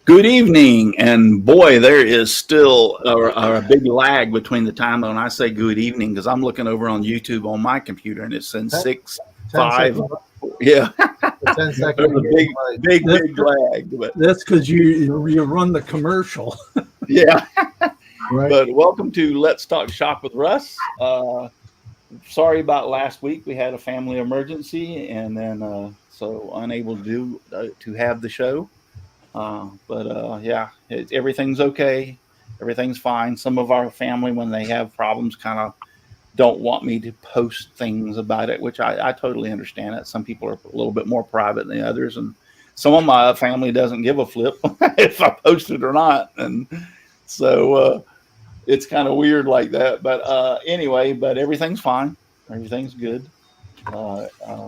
Good evening, and boy, there is still a big lag between the time when I say good evening, because I'm looking over on YouTube on my computer and it's in 6, 5, yeah. 10 seconds. There's a big lag. But that's because you run the commercial. Yeah. Right. But welcome to Let's Talk Shop with Russ. Sorry about last week. We had a family emergency, and then so unable to have the show. Everything's okay. Everything's fine. Some of our family, when they have problems, kind of don't want me to post things about it, which I totally understand it. Some people are a little bit more private than others, and some of my family doesn't give a flip if I post it or not. And so it's kind of weird like that. But anyway, but everything's fine. Everything's good. I'll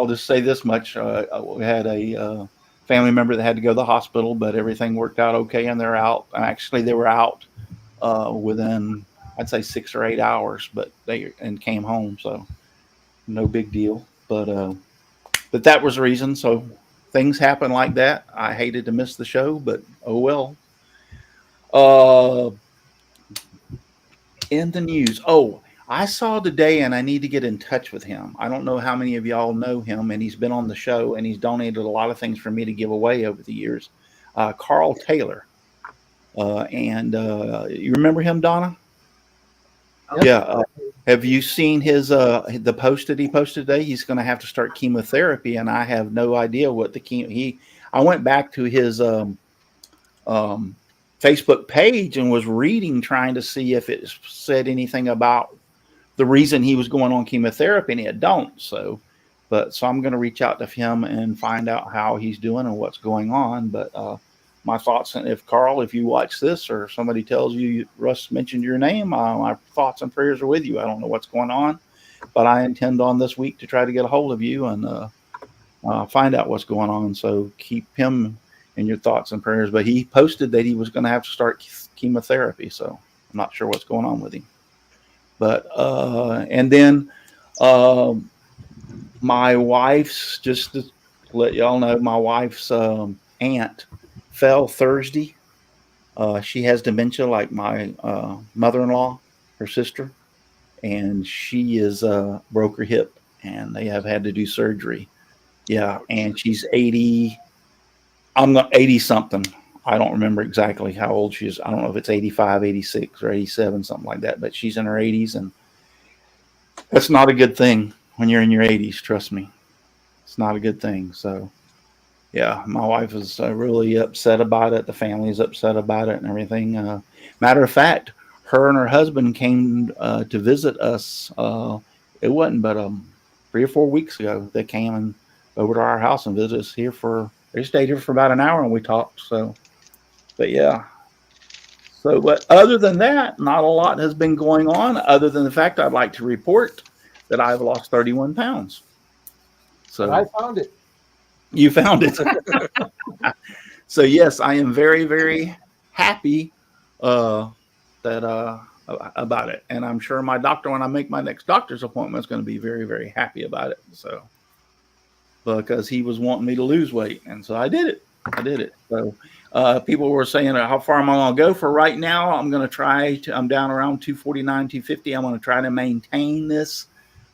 just say this much. We had a family member that had to go to the hospital, but everything worked out okay, and they're out. Actually, they were out within, I'd say, 6 or 8 hours, but they came home, so no big deal. But that was the reason. So things happen like that. I hated to miss the show, but oh well. In the news, I saw today, and I need to get in touch with him. I don't know how many of y'all know him, and he's been on the show, and he's donated a lot of things for me to give away over the years. Carl Taylor. You remember him, Donna? Yep. Yeah. Have you seen his the post that he posted today? He's going to have to start chemotherapy, and I have no idea what I went back to his Facebook page and was reading, trying to see if it said anything about the reason he was going on chemotherapy, and it don't. So I'm going to reach out to him and find out how he's doing and what's going on. But my thoughts, and if you watch this or somebody tells you Russ mentioned your name, my thoughts and prayers are with you. I don't know what's going on, but I intend on this week to try to get a hold of you and find out what's going on. So keep him in your thoughts and prayers. But he posted that he was going to have to start chemotherapy, so I'm not sure what's going on with him. But and then my wife's, just to let y'all know, my wife's aunt fell Thursday. She has dementia like my mother-in-law, her sister, and she is broke her hip, and they have had to do surgery. Yeah, and she's 80. I'm not 80 something. I don't remember exactly how old she is. I don't know if it's 85, 86, or 87, something like that. But she's in her 80s, and that's not a good thing when you're in your 80s. Trust me, it's not a good thing. So, yeah, my wife is really upset about it. The family is upset about it and everything. Matter of fact, her and her husband came to visit us. It wasn't but 3 or 4 weeks ago. They came over to our house and visited us here they stayed here for about an hour, and we talked. So, but yeah. So, but other than that, not a lot has been going on, other than the fact I'd like to report that I've lost 31 pounds. So I found it. You found it. So yes, I am very, very happy about it, and I'm sure my doctor, when I make my next doctor's appointment, is going to be very, very happy about it. So, because he was wanting me to lose weight, and so I did it. So people were saying, how far am I going to go? For right now, I'm going to I'm down around 249, 250. I'm going to try to maintain this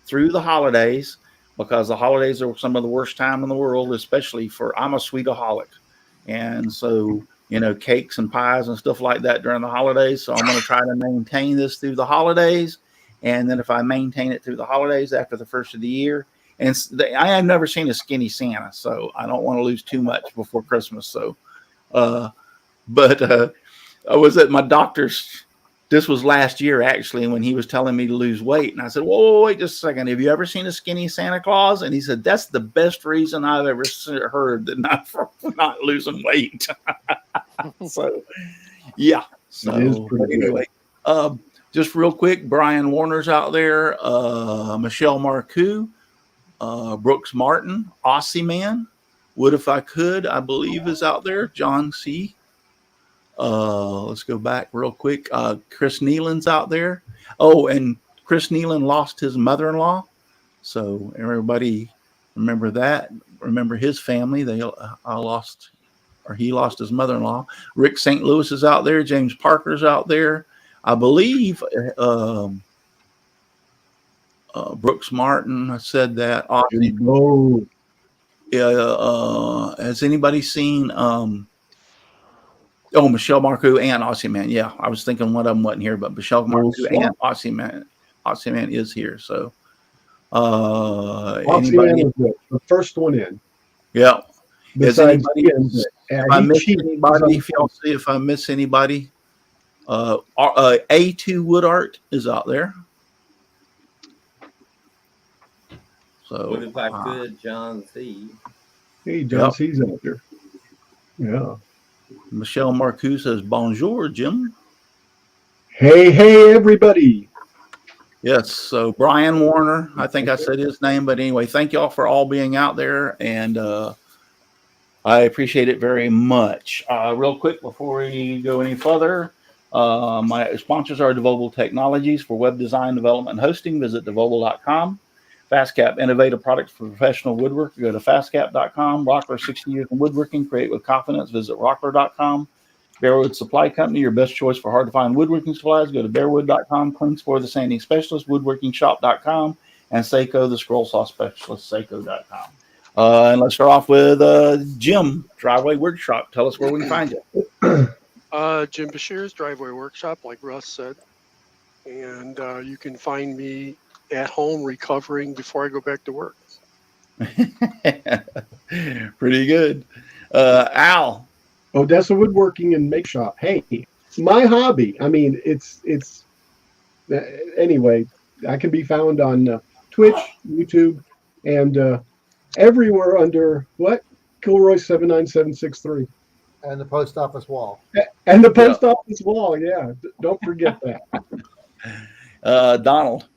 through the holidays, because the holidays are some of the worst time in the world, especially I'm a sweetaholic. And so, cakes and pies and stuff like that during the holidays. So I'm going to try to maintain this through the holidays. And then if I maintain it through the holidays after the first of the year, and I have never seen a skinny Santa, so I don't want to lose too much before Christmas. So, but I was at my doctor's. This was last year, actually, when he was telling me to lose weight. And I said, whoa, wait just a second. Have you ever seen a skinny Santa Claus? And he said, that's the best reason I've ever heard that not losing weight. So, yeah. So anyway, just real quick, Brian Warner's out there, Michelle Marcoux, Brooks Martin, Aussie Man, Would If I Could, I believe is out there, John C. Let's go back real quick. Chris Nealon's out there. Oh, and Chris Nealon lost his mother-in-law. So everybody remember that. Remember his family. He lost his mother-in-law. Rick St. Louis is out there. James Parker's out there. I believe Brooks Martin said that. Has anybody seen Michelle Marcoux and Aussie Man? Yeah, I was thinking one of them wasn't here, but Michelle Marcoux and Aussie Man is here. So Anybody? The first one in. Yeah. Besides if I miss anybody, if I miss anybody, A2 Wood Art is out there. So What if I could, John C. Hey, John C's out there. Yeah. Michelle Marcoux says, bonjour, Jim. Hey, everybody. Yes. So Brian Warner, I think I said his name, but anyway, thank y'all for all being out there. And I appreciate it very much. Real quick, before we go any further, my sponsors are Devobal Technologies for web design, development, and hosting. Visit devobal.com. FastCap, innovative products for professional woodwork. Go to fastcap.com. Rockler, 60 years in woodworking. Create with confidence. Visit rockler.com. Bearwood Supply Company, your best choice for hard-to-find woodworking supplies. Go to bearwood.com. Klingspor, the sanding specialist. Woodworkingshop.com. And Seiko, the scroll saw specialist. Seiko.com. And let's start off with Jim, Driveway Workshop. Tell us where we can find you. Jim Bashir's Driveway Workshop, like Russ said. And you can find me at home recovering before I go back to work. Pretty good. Al. Odessa Woodworking and Make Shop. Hey, my hobby. I mean, it's anyway, I can be found on Twitch, YouTube, and everywhere under what? Kilroy 79763. And the post office wall. And the post office wall, yeah. Don't forget that. Donald.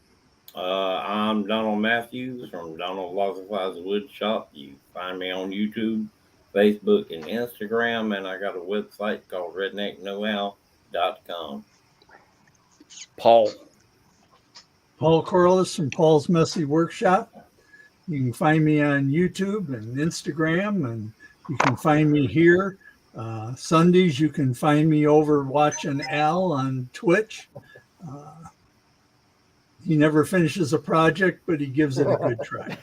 I'm Donald Matthews from Donald Lossifies Wood Shop. You find me on YouTube, Facebook, and Instagram, and I got a website called rednecknowow.com. Paul Corliss from Paul's Messy Workshop. You can find me on YouTube and Instagram, and you can find me here. Sundays, you can find me over watching Al on Twitch. He never finishes a project, but he gives it a good try.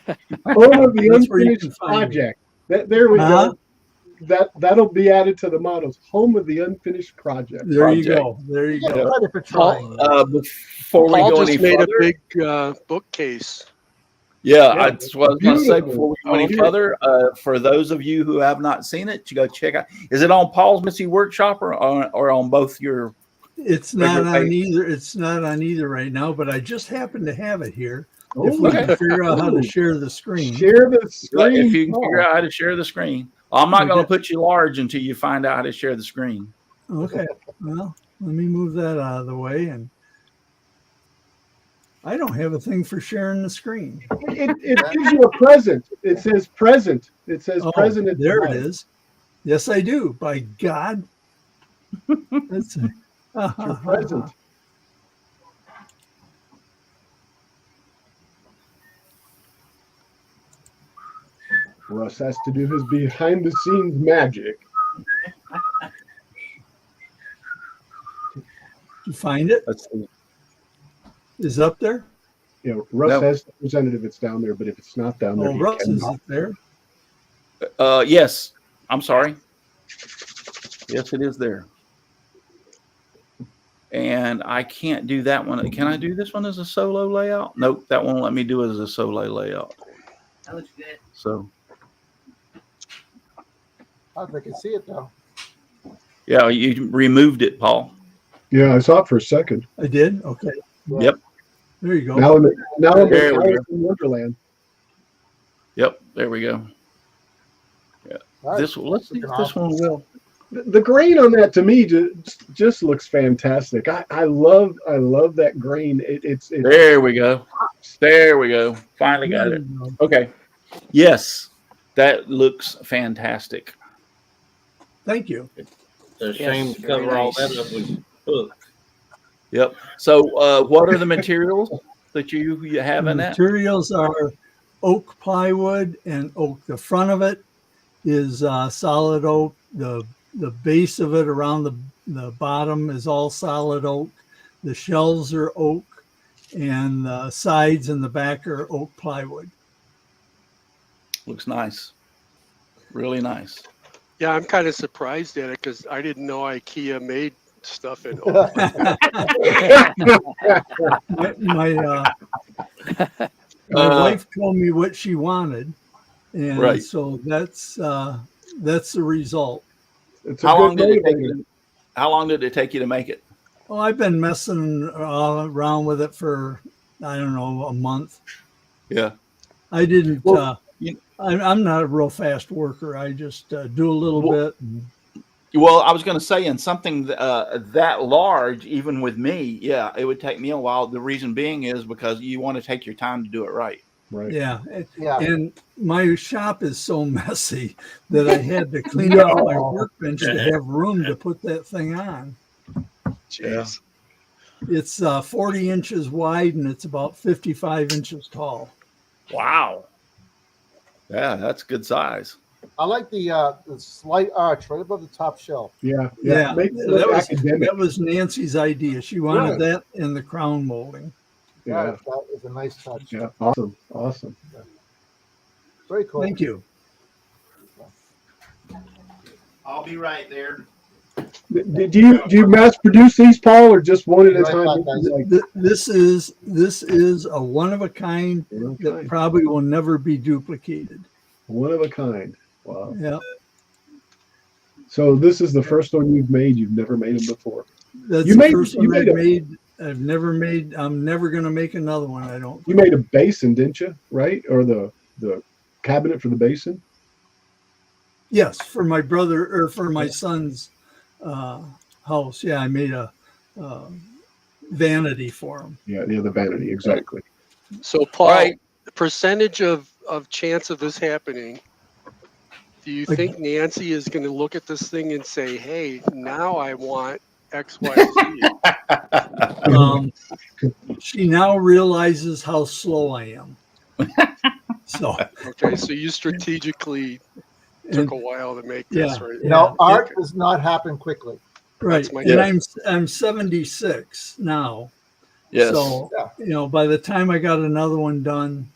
Oh, the unfinished project. There we go. That'll be added to the mottos. Home of the unfinished project. There you go. Paul, before we go any made further, a big bookcase. Yeah, that's what I was going to say before we go any further. For those of you who have not seen it, you go check out. Is it on Paul's Messy Workshop or on both your? It's not on either. It's not on either right now, but I just happen to have it here. If we can figure out how to share the screen. Share the screen. If you can figure out how to share the screen. I'm not going to put you large until you find out how to share the screen. Okay. Well, let me move that out of the way. And I don't have a thing for sharing the screen. It gives you a present. It says present. It says present. There it is. Yes, I do. By God. That's your present. Russ has to do his behind the scenes magic. Did you find it? Let's see. Is it up there? You know, Russ has to present it if it's down there, but if it's not down there, Russ is it there? Yes. I'm sorry. Yes, it is there. And I can't do that one. Can I do this one as a solo layout? Nope, that won't let me do it as a solo layout. That looks good. So, I think I can see it though. yeah, you removed it, Paul. Yeah, I saw it for a second. I did? Okay. Yep. There you go. Now I'm There we in go. Wonderland. Yep, there we go. Yeah. All right. Let's see if this one will. The grain on that to me just looks fantastic. I love that grain. It's There we go. There we go. Finally got it. Okay. Yes, that looks fantastic. Thank you. It's a shame to very cover all nice. that up with books. Yep. So, what are the materials that you have The in that? materials are oak plywood and oak. The front of it is solid oak. The base of it around the bottom is all solid oak. The shelves are oak, and the sides and the back are oak plywood. Looks nice. Really nice. Yeah, I'm kind of surprised at it because I didn't know IKEA made stuff in oak. My wife told me what she wanted, and Right. so that's the result. it's a How good long did it take motivator. you? How long did it take you to make it? Well, I've been messing around with it for, I don't know, a month. Yeah. I didn't. Well, I'm not a real fast worker. I just do a little Well- bit. And, Well, I was going to say, in something that large, even with me, yeah, it would take me a while. The reason being is because you want to take your time to do it right. Right. yeah, Yeah. and my shop is so messy that I had to clean up my No. workbench to have room to put that thing on. Jeez. It's 40 inches wide and it's about 55 inches tall. Wow. Yeah, that's good size. I like the slight arch right above the top shelf. Yeah. Yeah, Make it look academic. that was Nancy's idea. She wanted Right. that in the crown molding. Yeah. That is a nice touch. Yeah. Awesome. Very cool. Thank you. I'll be right there. Do you mass produce these, Paul, or just one at a Right time? back, guys. Like, This is a one of a kind that probably will never be duplicated. one of a kind. Wow. Yeah, So this is the first one you've made. You've never made them before. that's You the made- first you one made I've a- made. I've never made. I'm never gonna make another one. I don't. You made a basin, didn't you? Right? Or the cabinet for the basin? Yes, for my brother or for my son's house. Yeah, I made a vanity for him. Yeah, the vanity, exactly. So, Paul, Right. the percentage of chance of this happening, do you think Nancy is going to look at this thing and say, hey, now I want X, Y, Z? She now realizes how slow I am. So, Okay, so you strategically took a while to make this, Yeah. right? You know, Yeah. art does not happen quickly. right, That's my and guess. I'm 76 now. Yes. So, Yeah. by the time I got another one done,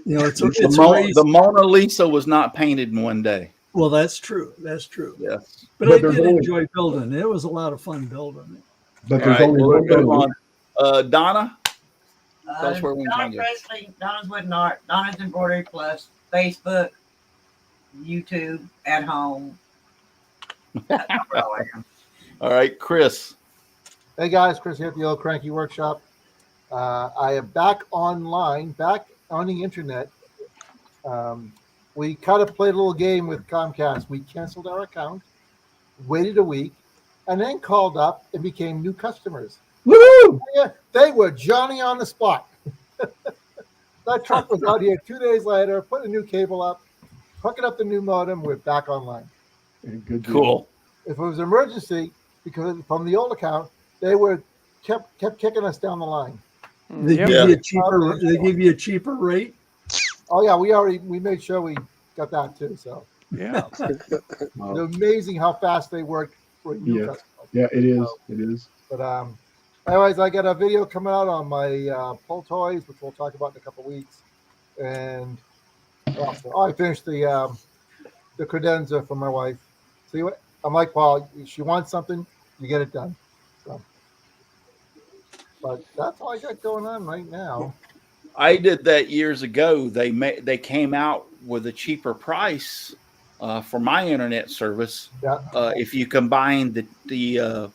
it's the raised. Mona Lisa was not painted in one day. Well, that's true. That's true. Yes. But But I there's did only- enjoy building it. It was a lot of fun building it. But All there's right. only Well, one let's move building. on. Donna, tell us where we can Donna find you. Presley, Donna's Wooden Art, Donna's Embroidery Plus, Facebook, YouTube, at home. That's where I am. All right, Chris. Hey guys, Chris here at the Old Cranky Workshop. I am back online, back on the internet. We kind of played a little game with Comcast. We canceled our account, waited a week, and then called up and became new customers. Woo! Yeah, they were Johnny on the spot. That truck was out here 2 days later, put a new cable up, hooking up the new modem. We're back online. Good deal. Cool. If it was an emergency, because from the old account, they were kept kicking us down the line. They Yep. give you a cheaper. They give you a cheaper rate. Oh yeah, we made sure we got that too. So Yeah. Wow. it's amazing how fast they work for a new Yeah. customer. Yeah, it is. It is. But anyways, I got a video coming out on my pull toys, which we'll talk about in a couple weeks. And I finished the credenza for my wife. See what I'm like, Paul. She wants something, you get it done. So, but that's all I got going on right now. I did that years ago. They came out with a cheaper price for my internet service Yeah. if you combine the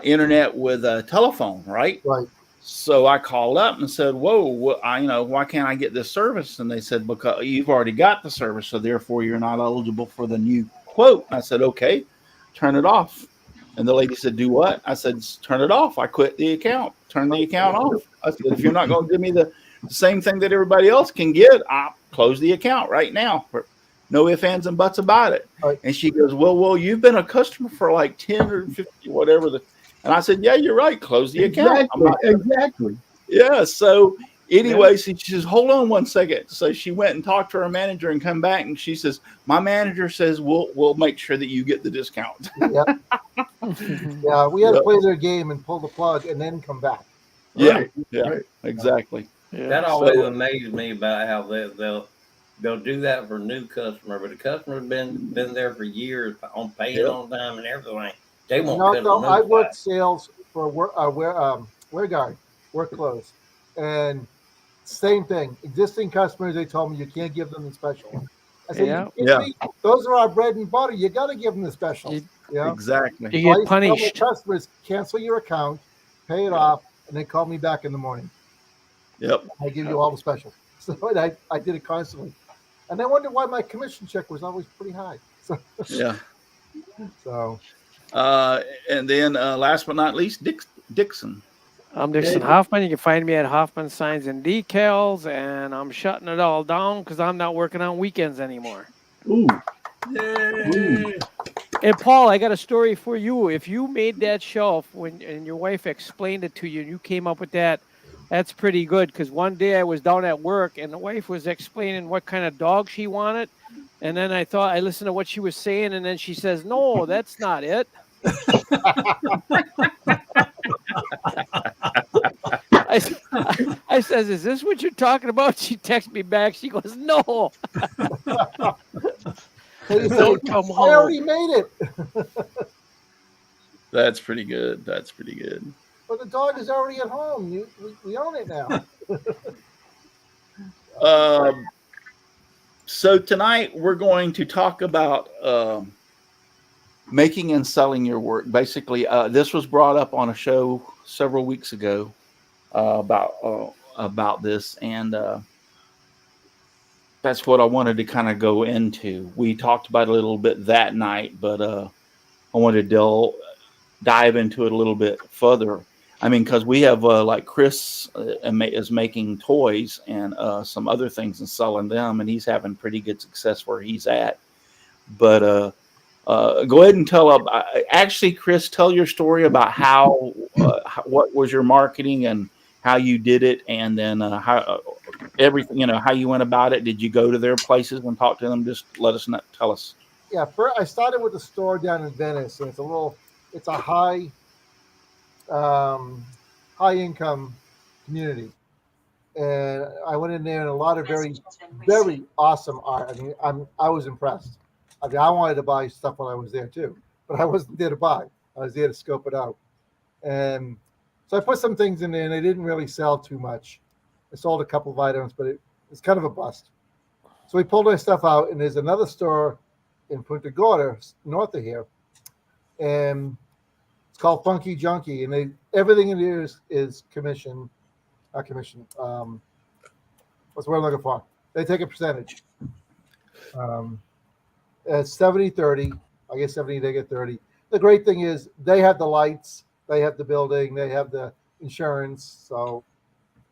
internet with a telephone, right? Right. So I called up and said, "Whoa, why can't I get this service?" And they said, "Because you've already got the service, so therefore you're not eligible for the new quote. I said, okay, turn it off. And the lady said, do what? I said, turn it off. I quit the account. Turn the account off. I said, if you're not going to give me the same thing that everybody else can get, I'll close the account right now. No ifs, ands, and buts about it. Right. And she goes, well, you've been a customer for like 10 or 50, whatever. And I said, yeah, you're right. Close the account. Exactly. Yeah. So anyway, she says, hold on one second. So she went and talked to her manager and come back. And she says, my manager says, we'll make sure that you get the discount. Yeah. Yeah, we had to play their game and pull the plug and then come back. Right. Yeah, Right. exactly. That always amazed me about how they'll do that for a new customer, but the customer's been there for years on paying on time and everything. They won't cut No, a new I worked price. sales for wear guard, work clothes, and same thing. Existing customers, they told me you can't give them the special. I said, Yeah. you kidding me? Those are our bread and butter. You got to give them the special. You- Yeah. Exactly. You I get used to tell my punished. customers, cancel your account, pay it off, and then call me back in the morning. Yep. I give you all the specials. So I did it constantly. And I wonder why my commission check was always pretty high. Yeah. So And then last but not least, Dixon. I'm Dixon Hoffman. You can find me at Hoffman Signs and Decals, and I'm shutting it all down because I'm not working on weekends anymore. Ooh. Yay. And Paul, I got a story for you. If you made that shelf and your wife explained it to you and you came up with that, that's pretty good. Because one day I was down at work and the wife was explaining what kind of dog she wanted. And then I listened to what she was saying, and then she says, no, that's not it. I says, is this what you're talking about? She texts me back. She goes, no. Don't come I home. already made it. That's pretty good. That's pretty good. But the dog is already at home. We own it now. So tonight we're going to talk about making and selling your work. Basically, this was brought up on a show several weeks ago about this, and that's what I wanted to kind of go into. We talked about it a little bit that night, but I wanted to dive into it a little bit further. I mean, because we have like Chris is making toys and some other things and selling them, and he's having pretty good success where he's at. But go ahead and tell actually, Chris, tell your story about how what was your marketing and how you did it, and then how everything, how you went about it. Did you go to their places and talk to them? Just let us know. Tell us. Yeah, first I started with a store down in Venice, and it's a high income community, and I went in there and a lot of very, very awesome art. I mean, I was impressed. I mean, I wanted to buy stuff while I was there too, but I wasn't there to buy. I was there to scope it out, and so I put some things in there, and they didn't really sell too much. I sold a couple of items, but it's kind of a bust. So we pulled our stuff out, and there's another store in Punta Gorda, north of here, and it's called Funky Junkie, and everything in here is commission, not commission. What's the word I'm looking for? They take a percentage. It's 70-30. I get 70, they get 30. The great thing is they have the lights, they have the building, they have the insurance, so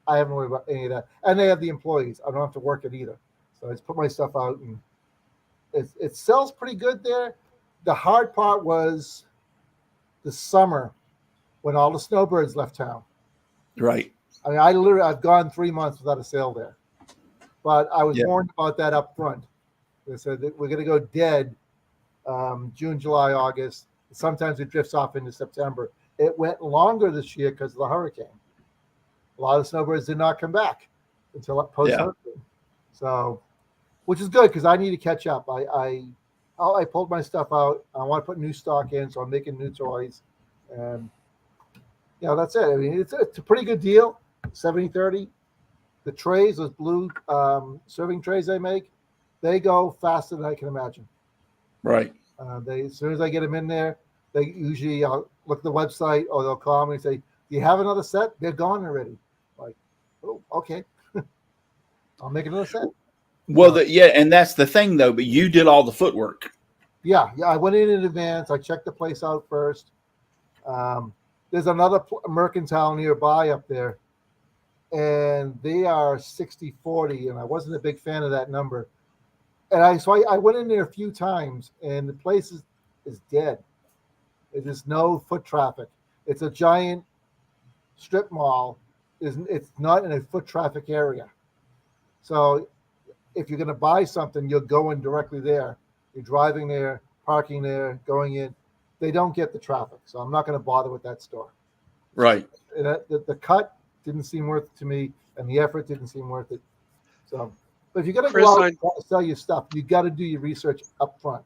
I haven't worried about any of that. And they have the employees. I don't have to work it either. So I just put my stuff out, and it sells pretty good there. The hard part was the summer when all the snowbirds left town. Right. I mean, I've gone 3 months without a sale there, but I was warned about that up front. They said that we're going to go dead June, July, August. Sometimes it drifts off into September. It went longer this year because of the hurricane. A lot of snowbirds did not come back until post-hurricane. So, which is good because I need to catch up. I pulled my stuff out. I want to put new stock in, so I'm making new toys. And, that's it. I mean, it's a pretty good deal, 70-30. The trays, those blue serving trays I make, they go faster than I can imagine. Right. As soon as I get them in there, they usually look at the website or they'll call me and say, do you have another set? They're gone already. Like, oh, okay. I'll make another set. Well, and that's the thing though. But you did all the footwork. Yeah, I went in advance. I checked the place out first. There's another mercantile nearby up there, and they are 60-40, and I wasn't a big fan of that number. And I went in there a few times, and the place is dead. There's no foot traffic. It's a giant strip mall. It's not in a foot traffic area. So if you're going to buy something, you're going directly there. You're driving there, parking there, going in. They don't get the traffic, so I'm not going to bother with that store. Right. And the cut didn't seem worth it to me, and the effort didn't seem worth it. So, but if you're going to go out and try to sell your stuff, you got to do your research up front.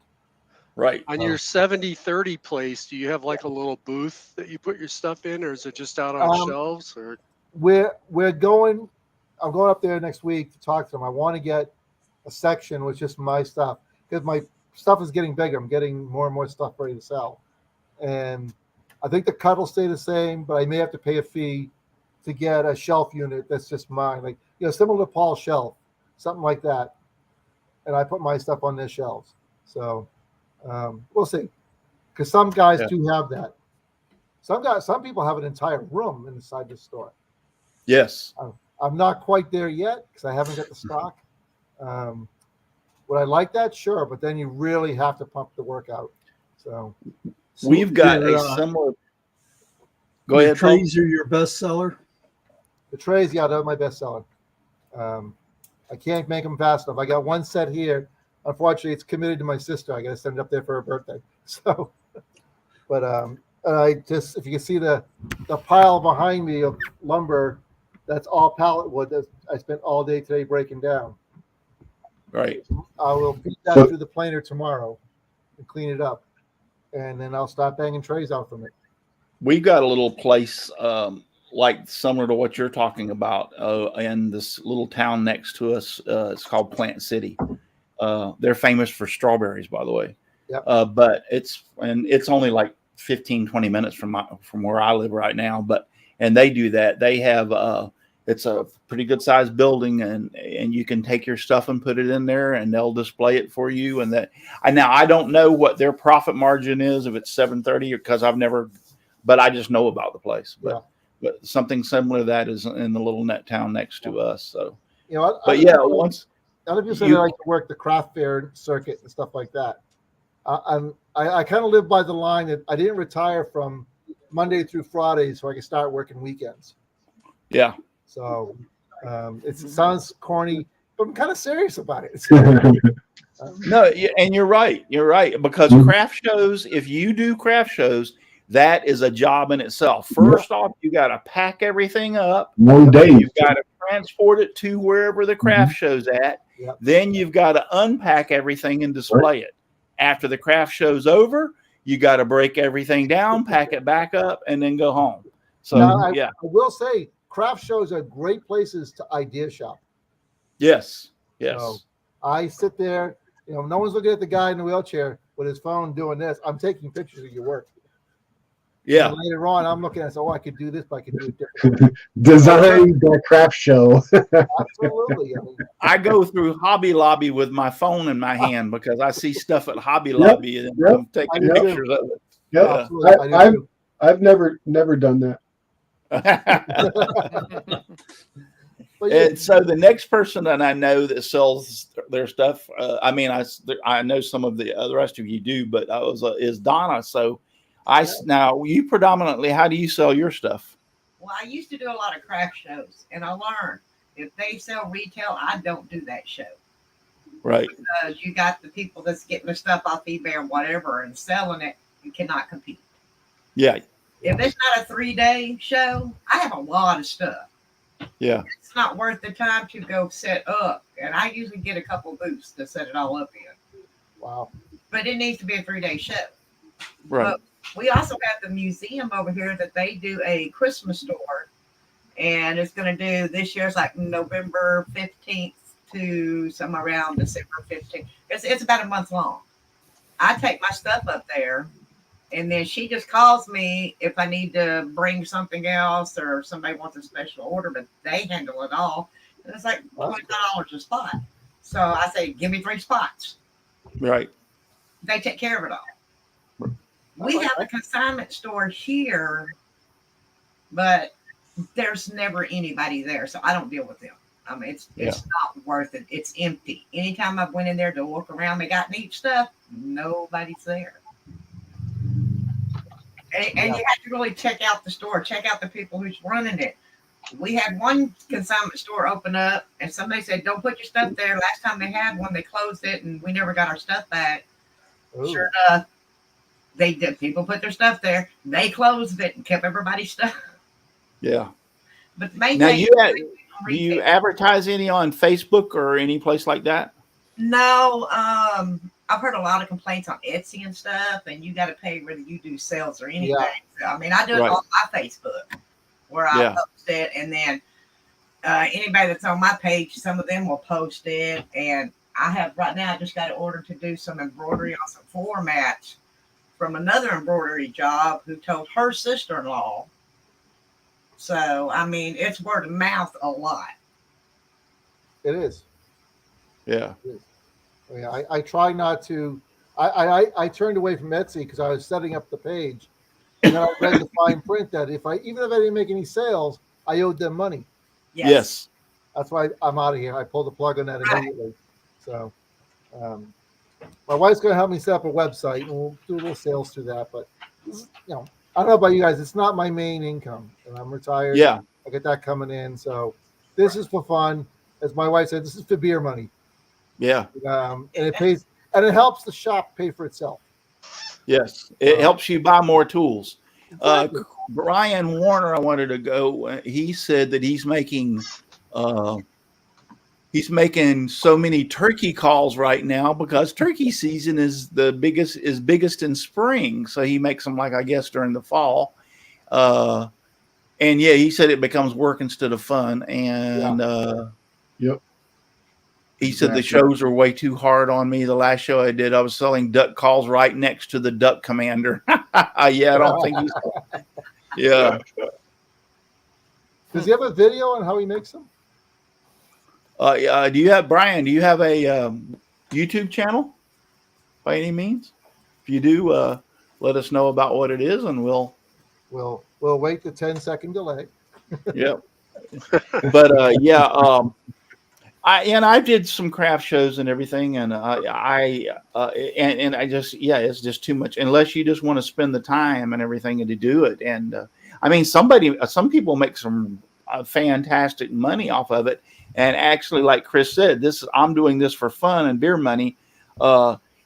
Right. On your 70-30 place, do you have like a little booth that you put your stuff in, or is it just out on shelves? Or we're going. I'm going up there next week to talk to them. I want to get a section with just my stuff because my stuff is getting bigger. I'm getting more and more stuff ready to sell, and I think the cut will stay the same, but I may have to pay a fee to get a shelf unit that's just mine, like similar to Paul's shelf, something like that. And I put my stuff on their shelves. So we'll see, because some guys do have that. Some people have an entire room inside the store. Yes. I'm not quite there yet because I haven't got the stock. Would I like that? Sure, but then you really have to pump the workout. So we've got a similar. Go ahead. Trays are your best seller. The trays, they're my best seller. I can't make them fast enough. I got one set here. Unfortunately, it's committed to my sister. I got to send it up there for her birthday. So, but if you can see the pile behind me of lumber, that's all pallet wood that I spent all day today breaking down. Right. I will feed that through the planer tomorrow and clean it up, and then I'll start banging trays out from it. We've got a little place like similar to what you're talking about in this little town next to us. It's called Plant City. They're famous for strawberries, by the way. Yep. But it's only like 15-20 minutes from where I live right now. And they do that. They have it's a pretty good sized building, and you can take your stuff and put it in there, and they'll display it for you. And now I don't know what their profit margin is, if it's 730, because I've never, but I just know about the place. But something similar to that is in the little net town next to us. So once other people say they like to work the craft fair circuit and stuff like that. I kind of live by the line that I didn't retire from Monday through Friday so I can start working weekends. Yeah. So it sounds corny, but I'm kind of serious about it. No, and you're right. You're right. Because craft shows, if you do craft shows, that is a job in itself. First off, you got to pack everything up. One day. You've got to transport it to wherever the craft show's at. Yep. Then you've got to unpack everything and display it. After the craft show's over, you got to break everything down, pack it back up, and then go home. So, I will say craft shows are great places to idea shop. Yes. So I sit there, no one's looking at the guy in the wheelchair with his phone doing this. I'm taking pictures of your work. Yeah. And later on, I'm looking at, I could do this, but I could do it differently. Design the craft show. Absolutely. I go through Hobby Lobby with my phone in my hand because I see stuff at Hobby Lobby and I'm taking pictures of it. Yeah, I've never done that. And so the next person that I know that sells their stuff, I know some of the rest of you do, but is Donna. So now you predominantly, how do you sell your stuff? Well, I used to do a lot of craft shows, and I learned if they sell retail, I don't do that show. Right. Because you got the people that's getting their stuff off eBay or whatever and selling it, you cannot compete. Yeah. If it's not a 3-day show, I have a lot of stuff. Yeah. It's not worth the time to go set up. And I usually get a couple booths to set it all up in. Wow. But it needs to be a 3-day show. Right. But we also have the museum over here that they do a Christmas store. And it's going to do this year's like November 15th to somewhere around December 15th. It's about a month long. I take my stuff up there. And then she just calls me if I need to bring something else or somebody wants a special order, but they handle it all. And it's like $25 a spot. So I say, give me 3 spots. Right. They take care of it all. We have a consignment store here, but there's never anybody there, so I don't deal with them. I mean, it's not worth it. It's empty. Anytime I've went in there to look around, they got neat stuff. Nobody's there. And you have to really check out the store, check out the people who's running it. We had one consignment store open up, and somebody said, "Don't put your stuff there." Last time they had one, they closed it, and we never got our stuff back. Ooh. Sure enough, they did. People put their stuff there. They closed it and kept everybody's stuff. Yeah. But the main now, thing do you advertise any on Facebook or any place like that? No. I've heard a lot of complaints on Etsy and stuff, and you got to pay whether you do sales or anything. Yeah. So, I mean, I do it on my Facebook where I post it, and then anybody that's on my page, some of them will post it. And I have right now, I just got an order to do some embroidery on some floor mats from another embroidery job who told her sister-in-law. So, I mean, it's word of mouth a lot. It is. Yeah. It is. I mean, I try not to. I turned away from Etsy because I was setting up the page, and then I read the fine print that even if I didn't make any sales, I owed them money. Yes. That's why I'm out of here. I pulled the plug on that immediately. So, my wife's going to help me set up a website, and we'll do a little sales through that. But I don't know about you guys. It's not my main income, and I'm retired. Yeah. I get that coming in. So this is for fun. As my wife said, this is for beer money. Yeah. And it pays, and it helps the shop pay for itself. Yes. It helps you buy more tools. Brian Warner, I wanted to go. He said that he's making so many turkey calls right now because turkey season is biggest in spring. So he makes them I guess during the fall. And he said it becomes work instead of fun. And yep. He said the shows are way too hard on me. The last show I did, I was selling duck calls right next to the duck commander. I don't think he's. Yeah. Does he have a video on how he makes them? Do you have a YouTube channel by any means? If you do, let us know about what it is, and we'll wait the 10-second delay. Yeah. But I did some craft shows and everything, and I just it's just too much unless you just want to spend the time and everything to do it. And I mean, some people make some fantastic money off of it, and actually, like Chris said, I'm doing this for fun and beer money.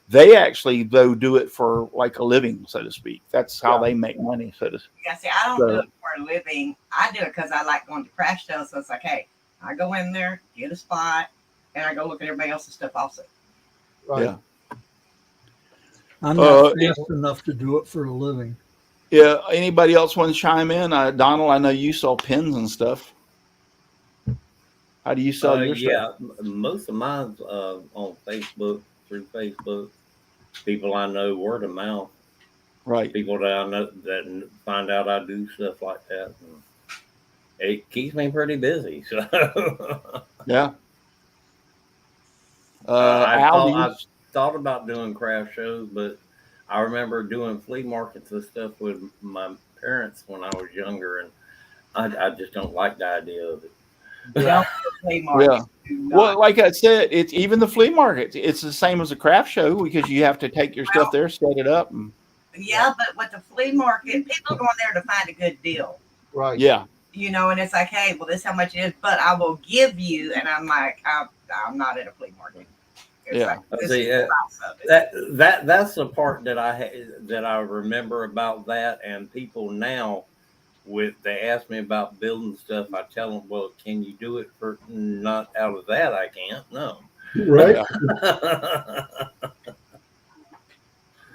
They actually though do it for a living, so to speak. That's how they make money, so to speak. Yeah, see, I don't do it for a living. I do it because I like going to craft shows. So it's hey. I go in there, get a spot, and I go look at everybody else's stuff also. Right. Yeah. I'm not fast enough to do it for a living. Yeah. Anybody else want to chime in? Donald, I know you sell pins and stuff. How do you sell your stuff? Most of mine's on Facebook, through Facebook. People I know, word of mouth. Right. People that I know that find out I do stuff like that. And it keeps me pretty busy. So yeah. I thought about doing craft shows, but I remember doing flea markets and stuff with my parents when I was younger, and I just don't like the idea of it. Yeah. Well, like I said, it's even the flea market. It's the same as a craft show because you have to take your stuff there, set it up. Yeah, but with the flea market, people go in there to find a good deal. Right. Yeah. And it's hey, well, this is how much it is, but I will give you, and I'm I'm not at a flea market. It's that's the part that I remember about that, and people now they ask me about building stuff. I tell them, well, can you do it for not out of that? I can't. No. Right.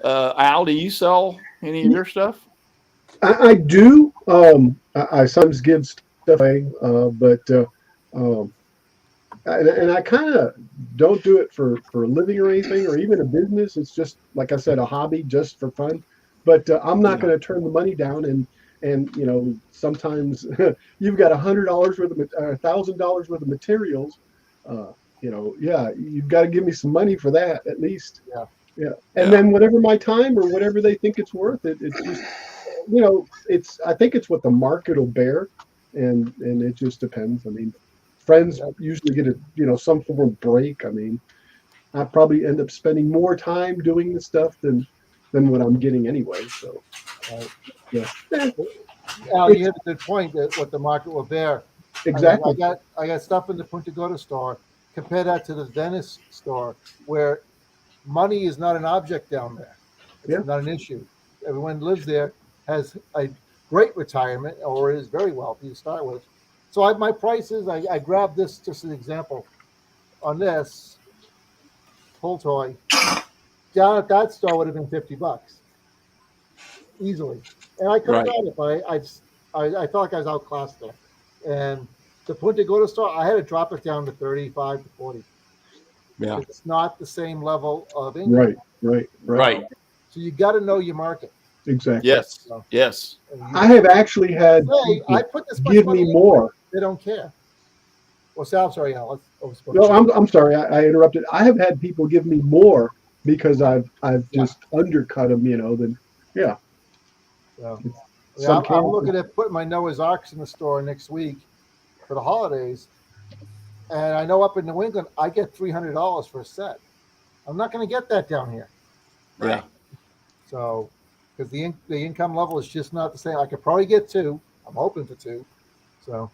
Al, do you sell any of your stuff? I do. I sometimes give stuff away, but I kind of don't do it for a living or anything, or even a business. It's just, like I said, a hobby just for fun. But I'm not going to turn the money down. And sometimes you've got $100 worth of $1,000 worth of materials. You've got to give me some money for that at least. Yeah. Yeah. And Yeah. then whatever my time or whatever they think it's worth, it's just, I think it's what the market will bear, and it just depends. I mean, friends usually get some form of break. I mean, I probably end up spending more time doing the stuff than what I'm getting anyway. So, yeah. Al, you had a good point that what the market will bear. Exactly. I got stuff in the Punta Gorda store. Compare that to the Venice store, where money is not an object down there. It's Yeah. not an issue. Everyone lives there, has a great retirement, or is very wealthy to start with. So my prices, I grabbed this just as an example. On this pull toy, down at that store would have been $50 easily, and I could have Right. got it, but I felt like I was outclassed there. And the Punta Gorda store, I had to drop it down to 35 to 40. Yeah. It's not the same level of income. Right. So you got to know your market. Exactly. Yes. So, Yes. I have actually had say, I put this much give money me in, more. they don't care. Well, Sal, I'm sorry, Al. No, I'm sorry. I interrupted. I have had people give me more because I've just undercut them. Than yeah. I'm looking at putting my Noah's Arks in the store next week for the holidays, and I know up in New England I get $300 for a set. I'm not going to get that down here. Yeah. So, because the income level is just not the same. I could probably get 2. I'm hoping for 2. So,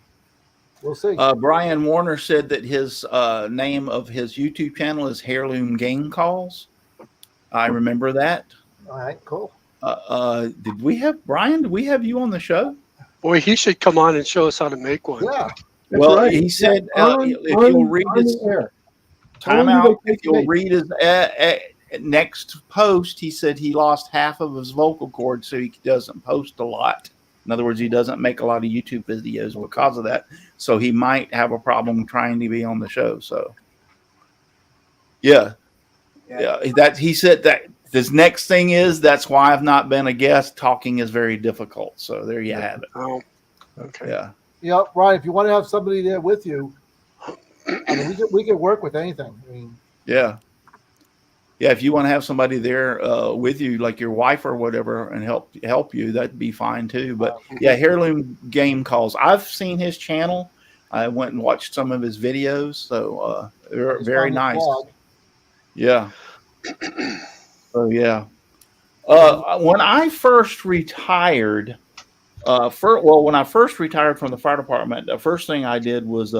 we'll see. Brian Warner said that his name of his YouTube channel is Heirloom Game Calls. I remember that. All right, cool. Did we have Brian? Did we have you on the show? Boy, he should come on and show us how to make one. Yeah. Well, right. he said if you'll read his timeout, if you'll read his next post, he said he lost half of his vocal cords, so he doesn't post a lot. In other words, he doesn't make a lot of YouTube videos because of that. So he might have a problem trying to be on the show. So, yeah. That he said that this next thing is that's why I've not been a guest. Talking is very difficult. So there you have it. Oh, okay. Yeah. Yeah, Ryan. If you want to have somebody there with you, I mean, we could work with anything. I mean, yeah. If you want to have somebody there with you, like your wife or whatever, and help you, that'd be fine too. But yeah, Heirloom Game Calls. I've seen his channel. I went and watched some of his videos. So they're very nice. Yeah. So yeah. When I first retired, when I first retired from the fire department, the first thing I did was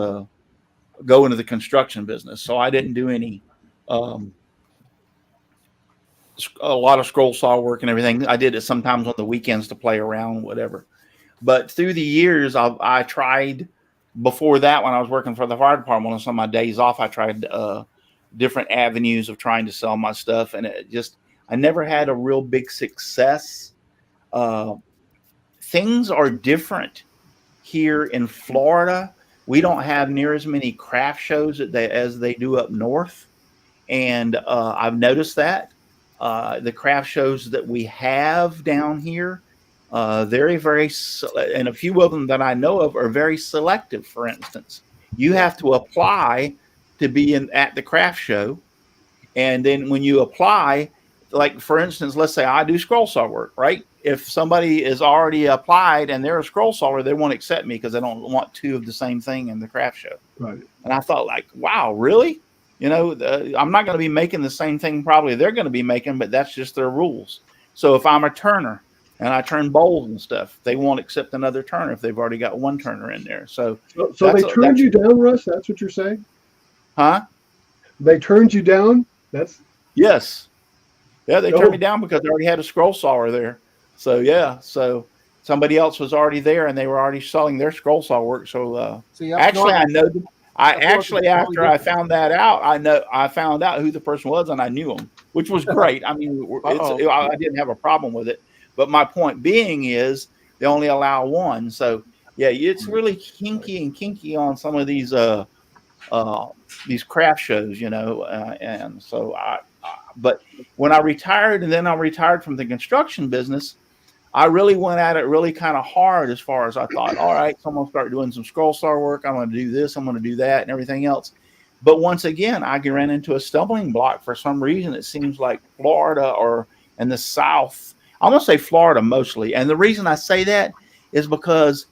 go into the construction business. So I didn't do any a lot of scroll saw work and everything. I did it sometimes on the weekends to play around, whatever. But through the years, I tried. Before that, when I was working for the fire department on some of my days off, I tried different avenues of trying to sell my stuff, and I never had a real big success. Things are different here in Florida. We don't have near as many craft shows as they do up north, and I've noticed that the craft shows that we have down here, very, very, and a few of them that I know of are very selective. For instance, you have to apply to be at the craft show, and then when you apply, like for instance, let's say I do scroll saw work, right? If somebody is already applied and they're a scroll sawer, they won't accept me because they don't want 2 of the same thing in the craft show. Right. And I thought, like, wow, really? I'm not going to be making the same thing probably they're going to be making, but that's just their rules. So if I'm a turner and I turn bowls and stuff, they won't accept another turner if they've already got one turner in there. So they turned you down, Russ? That's what you're saying? Huh? They turned you down? Yes. Yeah, they turned me down because I already had a scroll sawer there. So yeah, so somebody else was already there and they were already selling their scroll saw work. So actually, I know them. After I found that out, I found out who the person was and I knew him, which was great. I mean, I didn't have a problem with it. But my point being is they only allow one. So yeah, it's really kinky on some of these craft shows, and so but when I retired and then I retired from the construction business, I really went at it really kind of hard as far as I thought, all right, so I'm going to start doing some scroll saw work. I'm going to do this. I'm going to do that and everything else. But once again, I ran into a stumbling block for some reason. It seems like Florida or in the South, I'm going to say Florida mostly. And the reason I say that is because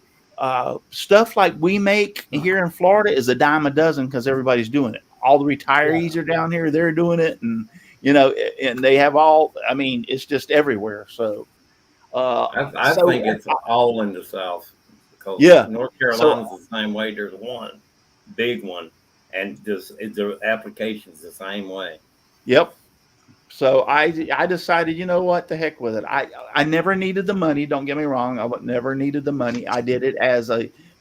stuff like we make here in Florida is a dime a dozen because everybody's doing it. All the retirees are down here, they're doing it. And, and they have all, I mean, it's just everywhere. So, I think it's all in the South because North Carolina's the same way. There's one big one, and the application's the same way. Yep. So I decided, you know what, the heck with it. I never needed the money. Don't get me wrong. I never needed the money. I did it as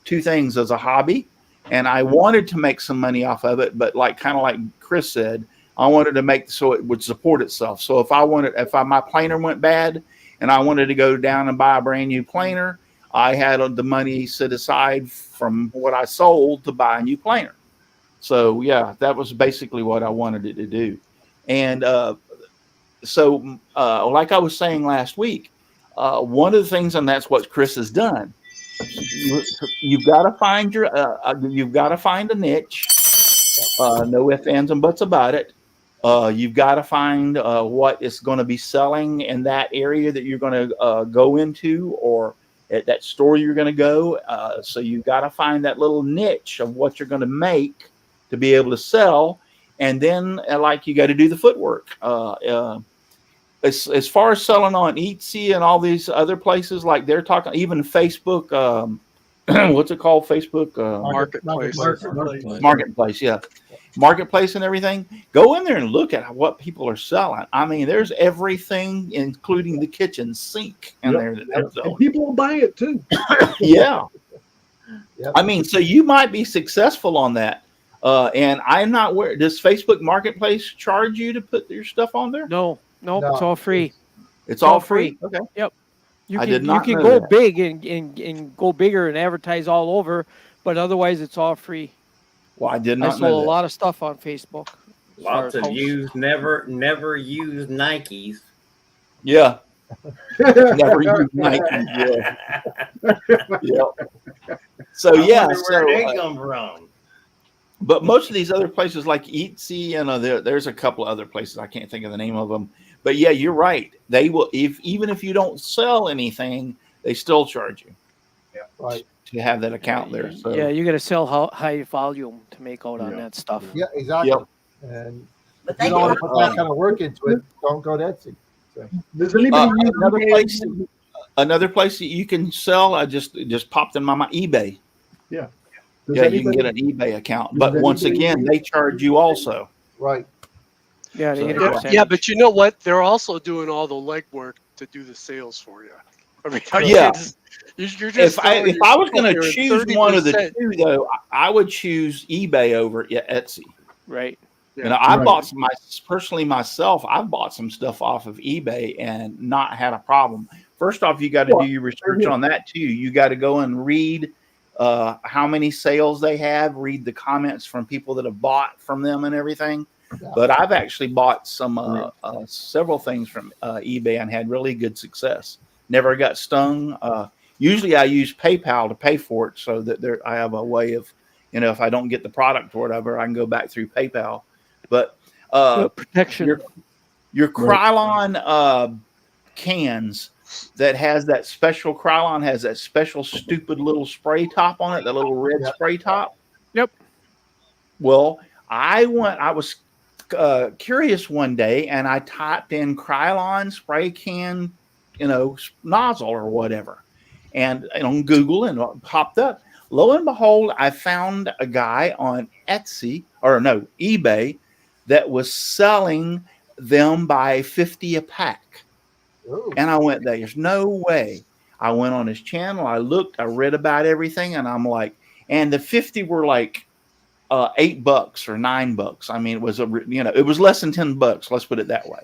two things, as a hobby, and I wanted to make some money off of it. But kind of like Chris said, I wanted to make so it would support itself. So if my planer went bad and I wanted to go down and buy a brand new planer, I had the money set aside from what I sold to buy a new planer. So yeah, that was basically what I wanted it to do. And so like I was saying last week, one of the things, and that's what Chris has done, you've got to find a niche, no ifs, ands, and buts about it. You've got to find what is going to be selling in that area that you're going to go into, or at that store you're going to go. So you've got to find that little niche of what you're going to make to be able to sell. And then you got to do the footwork. As far as selling on Etsy and all these other places, like they're talking, even Facebook, what's it called? Facebook Marketplace, yeah. Marketplace and everything. Go in there and look at what people are selling. I mean, there's everything, including the kitchen sink in there. And people will buy it too. Yeah. Yep. I mean, so you might be successful on that. And I'm not aware. Does Facebook Marketplace charge you to put your stuff on there? No, it's all free. It's all free. Okay. Yep. You I can, did not you can know go that. big and go bigger and advertise all over, but otherwise it's all free. Well, I did I not know sold that. a lot of stuff on Facebook. Lots of used, never used Nikes. Yeah. Never used Nike. Yeah. Yep. So yeah. Where they come from? But most of these other places like Etsy and there's a couple of other places, I can't think of the name of them. But yeah, you're right. They will, even if you don't sell anything, they still charge you. Yeah, right. To have that account there. So yeah, you got to sell high volume to make out on that stuff. Yeah, exactly. Yep. And But if they you don't want to do put that kind of work into it, don't go to Etsy. So. Does anybody use another place that you can sell? I just popped in my mind, eBay. Yeah. Yeah, you can get an eBay account, but once again, they charge you also. Right. Yeah, they get a Yeah, percentage. but you know what? They're also doing all the legwork to do the sales for you. I mean, Yeah. You're just If I was going to there choose one of the 30%. two, though, I would choose eBay over Etsy. Right. You know, I bought some myself. I've bought some stuff off of eBay and not had a problem. First off, you got to do your research on that too. You got to go and read how many sales they have, read the comments from people that have bought from them and everything. Yeah. But I've actually bought some several things from eBay and had really good success. Never got stung. Usually I use PayPal to pay for it, so that I have a way of, if I don't get the product or whatever, I can go back through PayPal. But protection. Your Krylon cans that has that special Krylon has that special stupid little spray top on it, that little red spray top. Yep. Well, I was curious one day, and I typed in Krylon spray can, nozzle or whatever, and on Google, and it popped up. Lo and behold, I found a guy on eBay that was selling them by 50 a pack. Ooh. And I went, there's no way. I went on his channel. I looked, I read about everything, and I'm like, and the 50 were like $8 or $9. I mean, it was it was less than $10. Let's put it that way.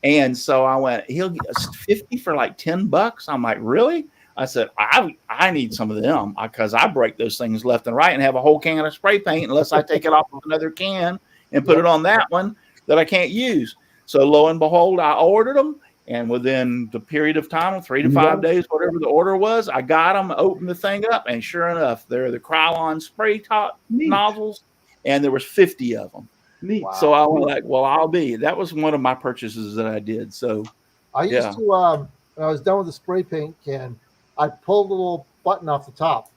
And so I went, he'll get 50 for like $10. I'm like, really? I said, I need some of them because I break those things left and right and have a whole can of spray paint unless I take it off of another can and put it on that one that I can't use. So lo and behold, I ordered them. And within the period of time, 3 to 5 days, whatever the order was, I got them, opened the thing up, and sure enough, they're the Krylon spray top nozzles, and there was 50 of them. Neat. Wow. So I was like, well, that was one of my purchases that I did. So I used Yeah. to, when I was done with the spray paint can, I pulled the little button off the top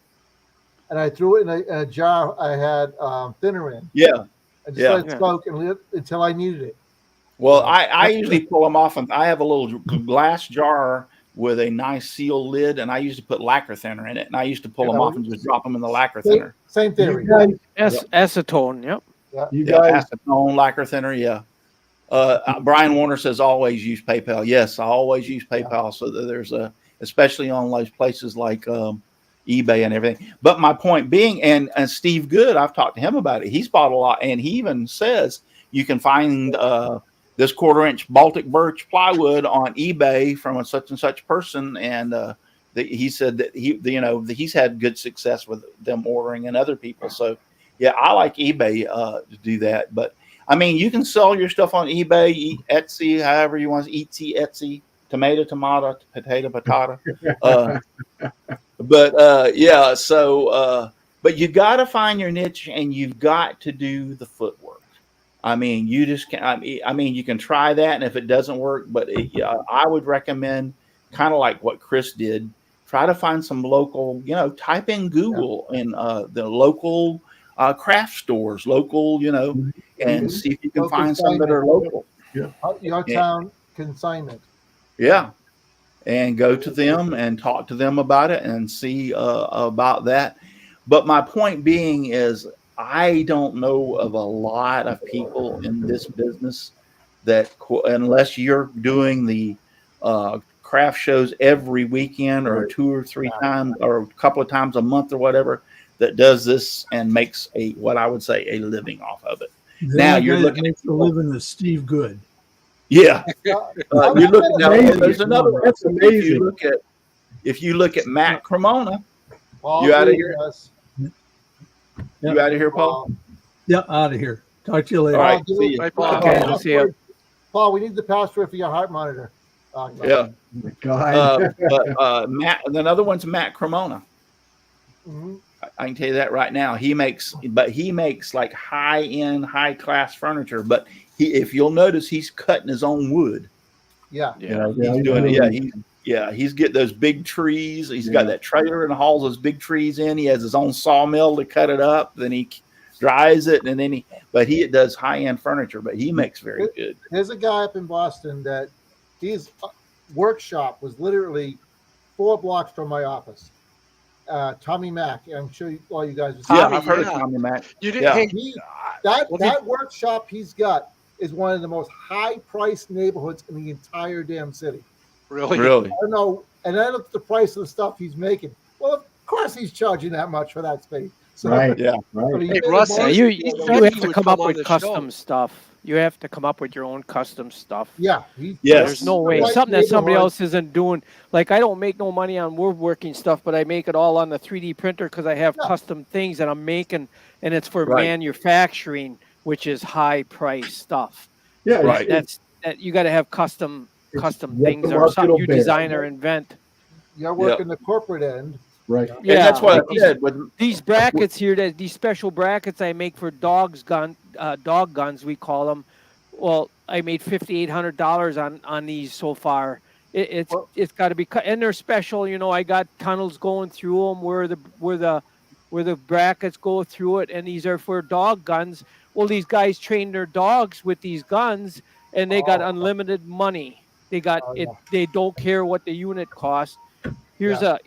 and I threw it in a jar I had thinner in. yeah. I just Yeah. let it soak and lit until I needed it. Well, Yeah. I usually pull them off, and I have a little glass jar with a nice seal lid, and I used to put lacquer thinner in it, and I used to pull them off and just drop them in the lacquer thinner. Same theory. You guys, Acetone. Yep. you Yeah, guys, acetone, lacquer thinner. Yeah. Brian Warner says always use PayPal. Yes, I always use PayPal, so that there's especially on those places like eBay and everything. But my point being, and Steve Good, I've talked to him about it. He's bought a lot, and he even says you can find this 1/4-inch Baltic birch plywood on eBay from a such and such person, and he said that he's had good success with them ordering and other people. So yeah, I like eBay to do that. But I mean, you can sell your stuff on eBay, Etsy, however you want. Etsy, tomato, potato. Yeah. So, but you got to find your niche, and you've got to do the footwork. I mean, you just can't. I mean, you can try that, and if it doesn't work, but I would recommend kind of like what Chris did. Try to find some local. Type in Google and the local craft stores, local. And see if you can find some that are local. Your town consignment. Yeah. And go to them and talk to them about it and see about that. But my point being is, I don't know of a lot of people in this business that, unless you're doing the craft shows every weekend or 2 or 3 times or a couple of times a month or whatever, that does this and makes what I would say a living off of it. Now you're looking at the living is Steve Good. Yeah. You're looking now. There's another one. That's amazing. If you look at Matt Cremona, Paul, you out of here? yes. You out of here, Paul? Yeah, out of here. Talk to you later. All right. Paul, See you. Bye, Paul. Okay, I'll see you. Paul, we need the password for your heart monitor. Yeah. God. But Matt, another one's Matt Cremona. Mhm. I can tell you that right now. He makes like high-end, high-class furniture. But if you'll notice, he's cutting his own wood. Yeah. He's doing it. He's getting those big trees. He's got that trailer and hauls those big trees in. He has his own sawmill to cut it up. Then he dries it, and then he does high-end furniture. But he makes very good. There's a guy up in Boston that his workshop was literally 4 blocks from my office. Tommy Mack. I'm sure all you guys. I've heard of Tommy Mack. You didn't. That workshop he's got is one of the most high-priced neighborhoods in the entire damn city. Really? I don't know. And I looked at the price of the stuff he's making. Well, of course he's charging that much for that space. So, Right. Yeah. Right. Hey, Russ, You you have to would come come up on with the custom show. stuff. You have to come up with your own custom stuff. Yeah. Yes. There's no way. Right Something that somebody neighborhood. else isn't doing. Like, I don't make no money on woodworking stuff, but I make it all on the 3D printer because I have custom things that I'm making, and it's for Right. manufacturing, which is high price stuff. Yeah. Right. it's- That you got to have custom what things the or market something will you bear. design or invent. You're working the corporate end. Right. And that's what I said. These brackets here, these special brackets I make for dog guns, we call them. Well, I made $5,800 on these so far. It's got to be cut, and they're special. I got tunnels going through them where the brackets go through it, and these are for dog guns. Well, these guys train their dogs with these guns, and they got unlimited money. They got it. They don't care what the unit costs. Here's a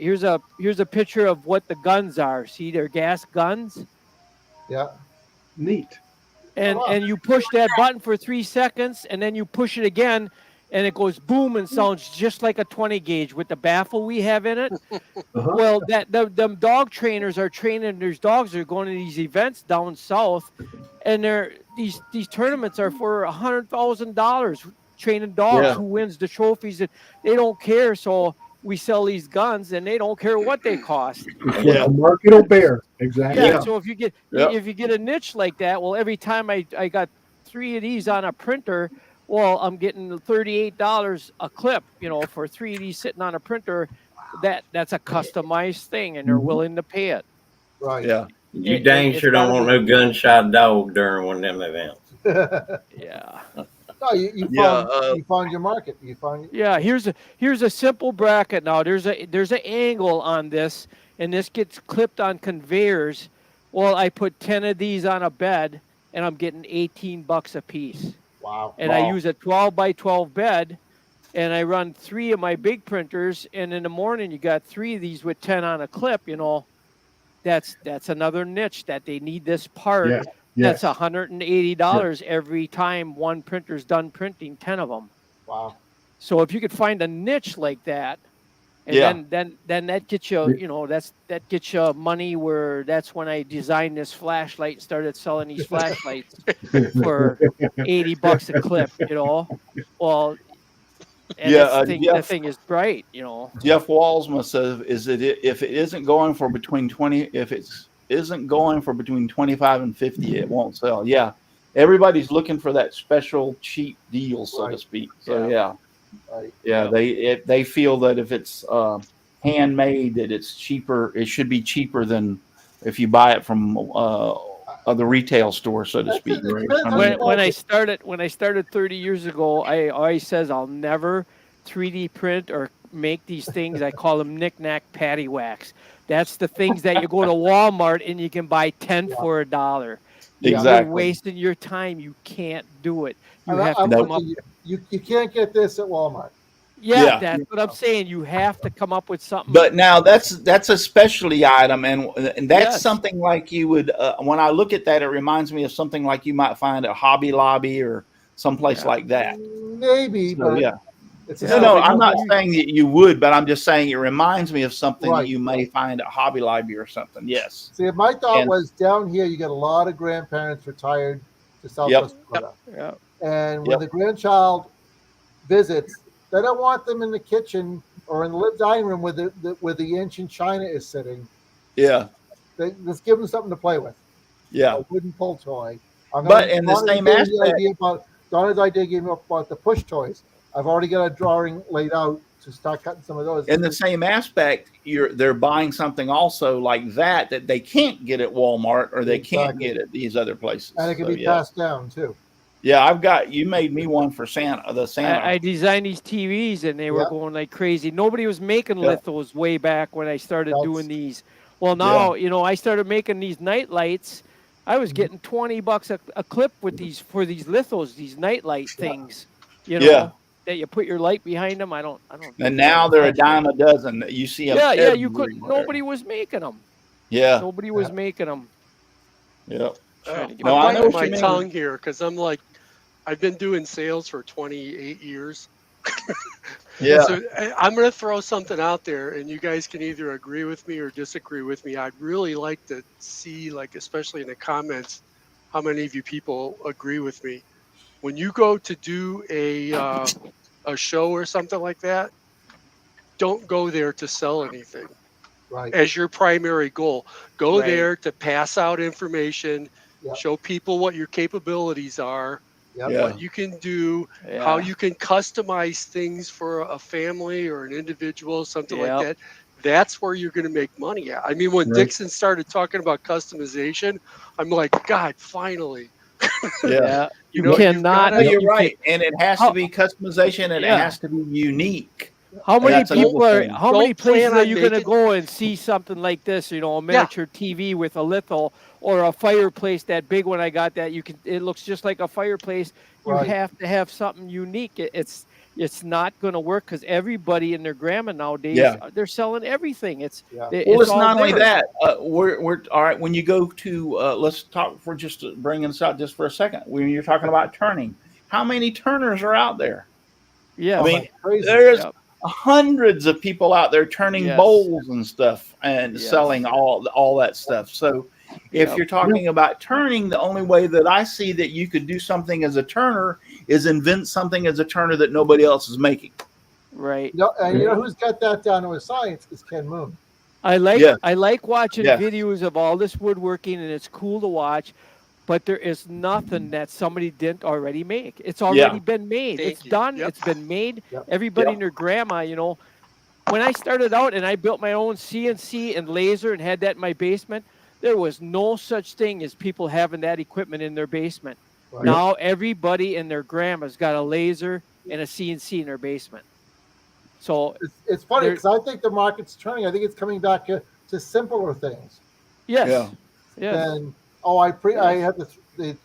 picture of what the guns are. See, they're gas guns. Yeah. Neat. And you push that button for 3 seconds, and then you push it again, and it goes boom and sounds just like a 20 gauge with the baffle we have in it. Well, them dog trainers are training. There's dogs that are going to these events down south, and these tournaments are for $100,000 training dogs who wins the trophies, and they don't care. So we sell these guns, and they don't care what they cost. The market will bear. Exactly. Yeah. So if you get a niche like that, well, every time I got 3 of these on a printer, well, I'm getting $38 a clip, for 3 of these sitting on a printer. That's a customized thing, and they're willing to pay it. Right. Yeah. You dang it's sure don't gotta want be. no gunshot dog during one of them events. Yeah. No, you Yeah, found your market. You found Yeah, here's a simple bracket now. There's an angle on this, and this gets clipped on conveyors. Well, I put 10 of these on a bed, and I'm getting $18 a piece. wow. And I Wow. use a 12 by 12 bed, and I run 3 of my big printers. And in the morning, you got 3 of these with 10 on a clip. That's another niche that they need this part. Yes. That's Yes. $180 every time one printer's done printing 10 of them. Wow. So if you could find a niche like that, and Yeah. then that gets you, that gets you money. Where that's when I designed this flashlight and started selling these flashlights for $80 a clip. Well, and Yeah. the thing is bright. Jeff Walsma says, "Is it if it isn't going for between 20, if it's isn't going for between 25 and 50, it won't sell." Yeah, everybody's looking for that special cheap deal, so to Right. speak. So Right. yeah, they feel that if it's handmade, that it's cheaper. It should be cheaper than if you buy it from the retail store, so to That's speak. it. It Right? depends on I mean, the When I started 30 years ago, I always says I'll never 3D print or make these things. I call them knick-knack paddywhacks. That's the things that you go to Walmart and you can buy 10 for $1. You're Exactly. wasting your time. You can't do it. You And have to I'm come with up. you. You can't get this at Walmart. Yeah, Yeah. that's what I'm saying. You have to come up with something. But now that's a specialty item, and that's Yes. something like you would. When I look at that, it reminds me of something like you might find at Hobby Lobby or someplace Yeah. like that. Maybe, So, but yeah. it's Yeah, No, but I'm not you- saying that you would, but I'm just saying it reminds me of something that Right. you may find at Hobby Lobby or something. Yes. See, my thought And- was down here you get a lot of grandparents retired to Southwest Dakota. Yeah. And when Yep. the grandchild visits, they don't want them in the kitchen or in the dining room where the ancient china is sitting. Yeah. Let's give them something to play with. Yeah. A wooden pull toy. But in the same aspect, Donna's idea gave me about the push toys. I've already got a drawing laid out to start cutting some of those. in the same aspect, they're buying something also like that they can't get at Walmart or they can't Exactly. get at these other places. And it can So, be passed down too. Yeah, you made me one for Santa. The Santa. I designed these TVs and they were Yeah. going like crazy. Nobody was making Yeah. lithos way back when I started That's- doing these. Well, now, I started making these night lights. I Mm-hmm. was getting $20 a clip with these for these lithos, these night light things, Yeah. that you put your light behind them. I don't. And now they're a dime a dozen. You see them. Yeah, you couldn't. everywhere. Nobody was making them. Yeah. Nobody was making them. Yeah. Trying to get No, I'm I know biting what my you mean. tongue here because I'm like, I've been doing sales for 28 years. Yeah. So I'm going to throw something out there, and you guys can either agree with me or disagree with me. I'd really like to see, like, especially in the comments, how many of you people agree with me. When you go to do a show or something like that, don't go there to sell anything Right. as your primary goal. Go Right. there to pass out information, Yep. show people what your capabilities are, Yep. Yeah. what you can do, how Yeah. you can customize things for a family or an individual, something Yep. like that. That's where you're going to make money at. I mean, when Right. Dixon started talking about customization, I'm like, God, finally. Yeah. You You know, you've cannot. No, gotta- you're you right. And it has How- to be customization and Yeah. it has to be unique. How many That's another people are? thing. How many Don't plan places are on you going to making- go and see something like this? A miniature TV with a litho or a fireplace. That big one I got. That you can. It looks just like a fireplace. You Right. have to have something unique. It's not going to work because everybody and their grandma nowadays they're selling everything. It's Yeah. Well, it's all not only there. that. We're all right. When you go to, let's talk for just bringing this out just for a second. When you're talking about turning, how many turners are out there? Yeah, I mean, Like crazy. there's Yep. hundreds of people out there turning Yes. bowls and stuff and Yes. selling all that stuff. So if Yep. you're talking about turning, the only way that I see that you could do something as a turner is invent something as a turner that nobody else is making. right. And you know who's got that down to a science is Ken Moon. I like watching Yeah. videos of all this woodworking, and it's cool to watch. But there is nothing that somebody didn't already make. It's already been made. Thank It's you. done. Yep. It's been made. Yep. Everybody Yep. and their grandma, when I started out and I built my own CNC and laser and had that in my basement, there was no such thing as people having that equipment in their basement. Right. Now everybody and their grandma's got a laser and a CNC in their basement. So It's funny there- because I think the market's turning. I think it's coming back to simpler things. yes, Yeah. yes, Then I Yes. had the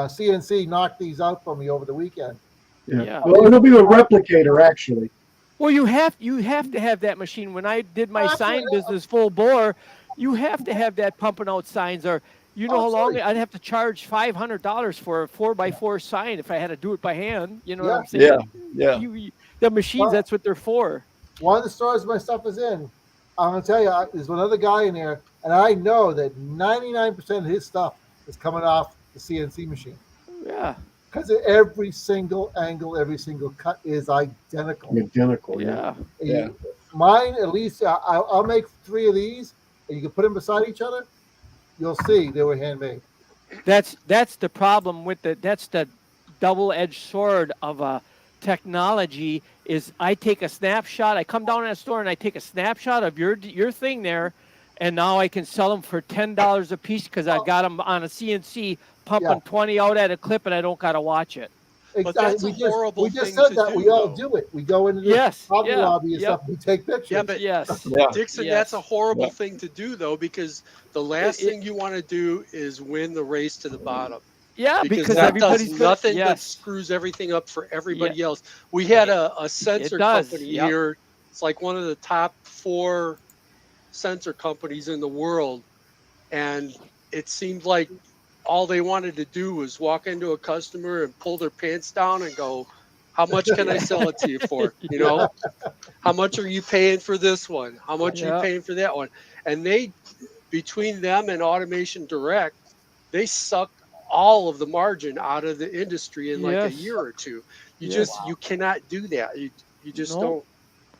CNC knock these out for me over the weekend. yeah. Well, it'll be a replicator, actually. Well, you have to have that machine. When I did my sign Absolutely. business full bore, you have to have that pumping out signs. Or you know how long Absolutely. I'd have to charge $500 for a 4x4 sign if I had to do it by hand. You know what Yeah. I'm saying? Yeah. The machines, Well- that's what they're for. One of the stores my stuff is in, I'm gonna tell you, there's another guy in there, and I know that 99% of his stuff is coming off the CNC machine Yeah, because every single angle, every single cut is identical. Identical. yeah. Yeah. Mine, at least, I'll make 3 of these, and you can put them beside each other. You'll see they were handmade. That's the problem with that's the double-edged sword of technology. Is I take a snapshot, I come down in a store and I take a snapshot of your thing there, and now I can sell them for $10 a piece because I got them on a CNC pumping Yeah. 20 out at a clip, and I don't got to watch it. But that's a horrible we just thing said to that. do, We all though. do it. We go into the Yes, Hobby yeah, Lobby and yep. stuff. We take pictures. Yeah, but Yes. Yeah. Dixon, Yes. that's a horrible Yeah. thing to do, though, because the last thing you want to do is win the race to the bottom. Yeah, Because because that everybody's does gonna- nothing but yes. screws everything up for everybody else. We had a sensor does, company yep. here. It's like one of the top 4 sensor companies in the world. And it seemed like all they wanted to do was walk into a customer and pull their pants down and go, how much can I sell it to you for? You know, how much are you paying for this one? How much are Yeah. you paying for that one? And they, between them and Automation Direct, they sucked all of the margin out of the industry in like a Yes. year or two. You Yes. just, you cannot do that. You just No. don't,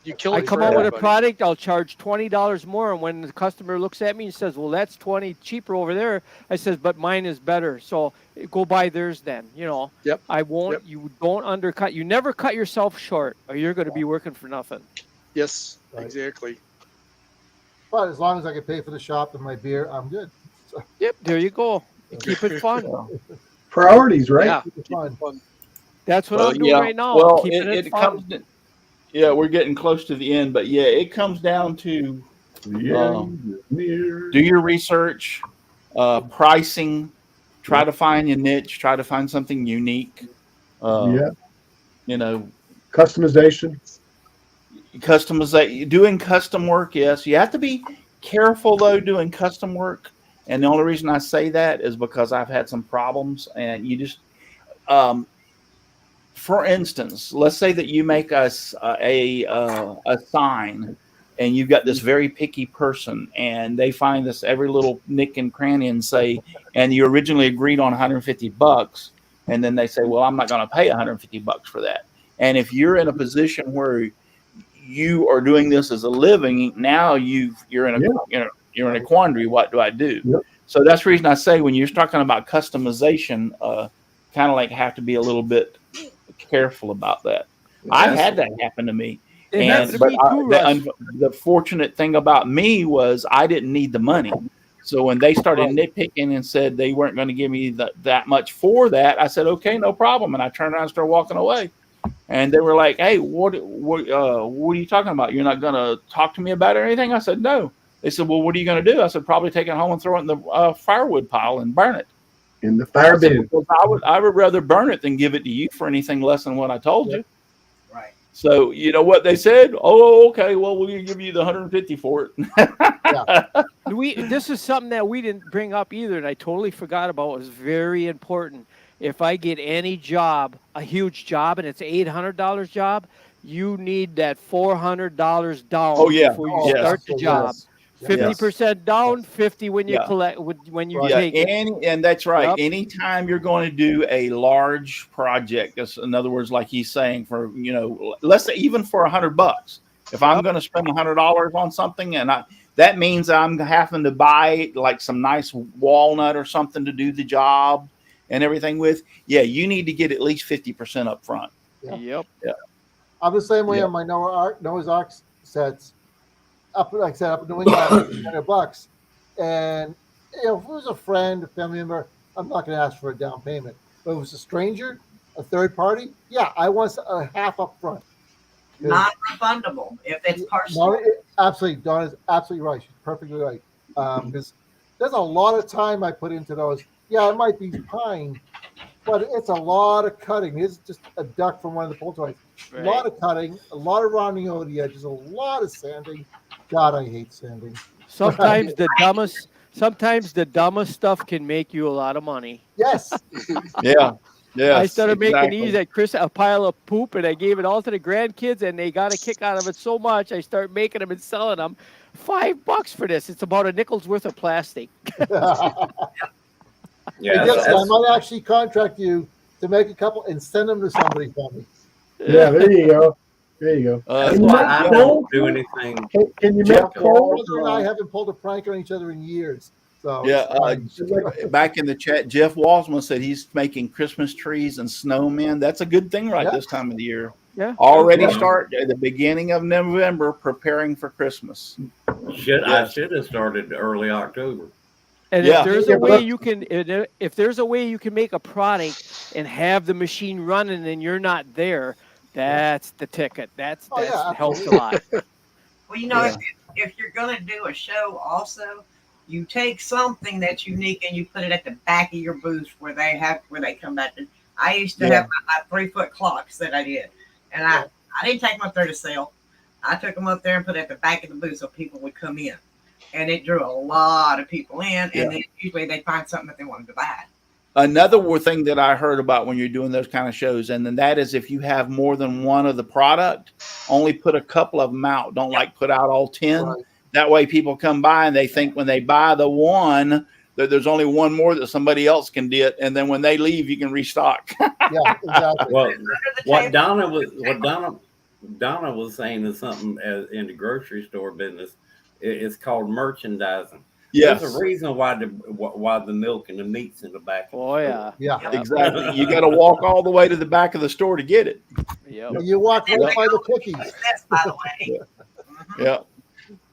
you kill I it come for out with a everybody. product, I'll charge $20 more, and when the customer looks at me and says, "Well, that's 20 cheaper over there," I says, "But mine is better, so go buy theirs then." You know, Yep. I won't. Yep. You don't undercut. You never cut yourself short, or you're going to be working for nothing. Yes, Right. exactly. But as long as I can pay for the shop and my beer, I'm good. Yep, there you go. Keep it fun. Priorities, right? Yeah. It's fun. That's what Well, I'm doing yeah. right now. Well, Keeping it it fun. comes. Yeah, we're getting close to the end, but yeah, it comes down to do your research, pricing, try to find your niche, try to find something unique. Yeah. You know, Customization. customization, doing custom work. Yes, you have to be careful though doing custom work. And the only reason I say that is because I've had some problems, and you just, for instance, let's say that you make us a sign, and you've got this very picky person, and they find this every little nick and cranny and say, and you originally agreed on $150, and then they say, well, I'm not going to pay $150 for that. And if you're in a position where you are doing this as a living, now you're in a quandary. What do I do? Yep. So that's the reason I say when you're talking about customization, kind of like have to be a little bit careful about that. I had that happen to me. It happened to But me too, Russ. the fortunate thing about me was I didn't need the money. So when they started nitpicking and said they weren't going to give me that much for that, I said, okay, no problem. And I turned around and started walking away. And they were like, hey, what are you talking about? You're not going to talk to me about it or anything? I said, no. They said, well, what are you going to do? I said, probably take it home and throw it in the firewood pile and burn it. In the fire bin. Because I would rather burn it than give it to you for anything less than what I told you. Right. So you know what they said? Oh, okay. Well, we'll give you the $150 for it. This is something that we didn't bring up either, and I totally forgot about. It was very important. If I get any job, a huge job, and it's $800 job, you need that $400 down before you start the job. 50% down, 50 when you collect when you take it. And that's right. Yep. Anytime you're going to do a large project, in other words, like he's saying, for let's say even for $100, if I'm going to spend $100 on something, and that means I'm having to buy like some nice walnut or something to do the job and everything with, you need to get at least 50% up front. Yep. Yeah. I'm the same way on my Noah's Ark sets. Up in New England, $100, and if it was a friend, a family member, I'm not going to ask for a down payment. But if it was a stranger, a third party, yeah, I want a half up front. Non-refundable if it's personal. No, absolutely, Dawn is absolutely right. She's perfectly right. Because there's a lot of time I put into those. Yeah, it might be pine, but it's a lot of cutting. It's just a duck from one of the pull toys. Right. A lot of cutting, a lot of rounding over the edges, a lot of sanding. God, I hate sanding. Sometimes the dumbest stuff can make you a lot of money. Yes. Yeah. Yeah. I started making these at a pile of poop, and I gave it all to the grandkids, and they got a kick out of it so much. I started making them and selling them. $5 for this. It's about a nickel's worth of plastic. Yeah, I might actually contract you to make a couple and send them to somebody for me. Yeah, there you go. There you go. that's Can you why make I foam? don't do anything. Can you Jeff, make foam? Brother and I haven't pulled a prank on each other in years. So Yeah, it's fine. back in the chat, Jeff Walsman said he's making Christmas trees and snowmen. That's a good thing right Yeah. this time of the year. Yeah. Already Yeah. start at the beginning of November preparing for Christmas. I should have started early October. And Yeah. if there's a way you can, if there's a way you can make a product and have the machine running and you're not there, that's the ticket. That yeah, helps a lot. Well, you know, Yeah. if you're going to do a show also, you take something that's unique and you put it at the back of your booth where they come back. I used to have my 3-foot clocks that I did. And I didn't take them up there to sell. I took them up there and put it at the back of the booth so people would come in. And it drew a lot of people in. And then usually they find something that they wanted to buy. Another thing that I heard about when you're doing those kind of shows, and then that is if you have more than one of the product, only put a couple of them out. Don't like put out all 10. Right. That way people come by and they think when they buy the one that there's only one more that somebody else can get, and then when they leave you can restock. Yeah, exactly. Well, what Donna was saying is something in the grocery store business. It's called merchandising. Yes, There's a reason why the milk and the meat's in the back. Oh yeah. Yeah. exactly. You got to walk all the way to the back of the store to get it. Yep. You walk right by the cookies. That's by the way. Yeah.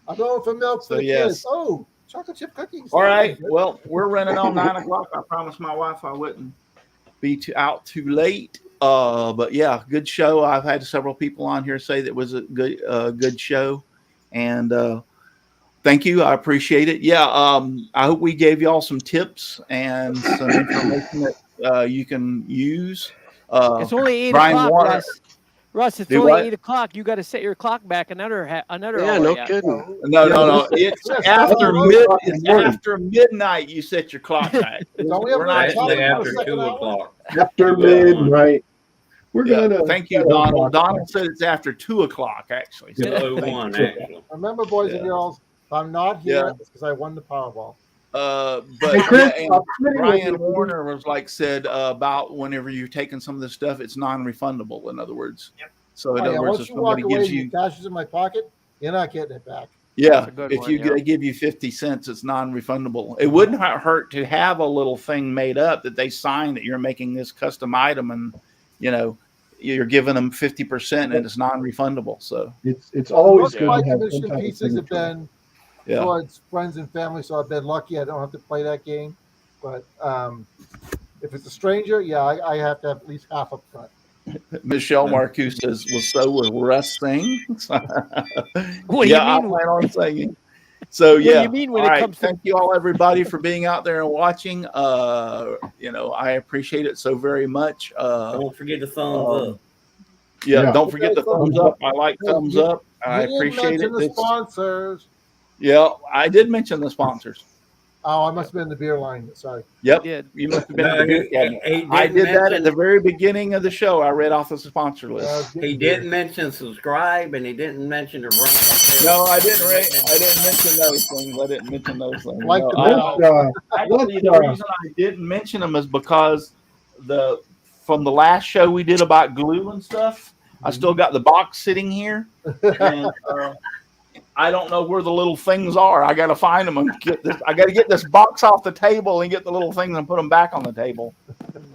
I'm going for milk for So, the yes. kids. Oh, chocolate chip cookies. All right. Well, we're running on 9 o'clock. I promised my wife I wouldn't be out too late. But yeah, good show. I've had several people on here say that it was a good show, and thank you. I appreciate it. Yeah. I hope we gave y'all some tips and some information that you can use. It's only 8 Brian o'clock, Warner. Russ, it's Do only what? 8 o'clock. You got to set your clock back another Yeah, hour. no yet. kidding. No. It's Yes, after yes. it's after midnight. You set your clock back. Don't we have We're not enough time Actually, for a after second 2 hour? o'clock. After midnight. We're Yeah, gonna. thank you, Donald. Donald said it's after 2 o'clock, actually. So thank 2:01 you. actually. Remember, boys and Yeah. girls, if I'm not here, Yeah. it's because I won the Powerball. But Hey, Chris, yeah, and I'm sitting with Brian you. Warner was said about whenever you're taking some of this stuff, it's non-refundable. In other words, so in Oh, other yeah, words, once if you walk somebody away gives and you, your cash is in my pocket, you're not getting it back. yeah, That's a good if one, you yeah. they give you 50 cents, it's non-refundable. It wouldn't hurt to have a little thing made up that they sign that you're making this custom item, and you're giving them 50% and it's non-refundable. So It's always Most good of my to have some commission type of pieces have signature. been yeah, towards friends and family, so I've been lucky. I don't have to play that game. But if it's a stranger, yeah, I have to have at least half up front. Michelle Marcuse says, "Well, so will Russ sing?" What do yeah, you I mean? plan on singing. So What do yeah, you mean when all it right. comes to- Thank you all, everybody, for being out there and watching. I appreciate it so very much. Don't forget the thumbs up. Yeah. Don't forget the thumbs up. I like thumbs up. I You didn't appreciate mention it. the sponsors. Yeah, I did mention the sponsors. Oh, I must have been in the beer line. Sorry. Yep, did. you must have been No, at the beer cabinet. he I didn't did that at mention- the very beginning of the show. I read off the sponsor list. He didn't mention subscribe, and he didn't mention to run that No, bell. I didn't. I didn't mention those things. I didn't mention those things. Like No, the I- bell. Actually, the reason I didn't mention them is because from the last show we did about glue and stuff, I still got the box sitting here, and I don't know where the little things are. I got to find them and get this. I got to get this box off the table and get the little things and put them back on the table.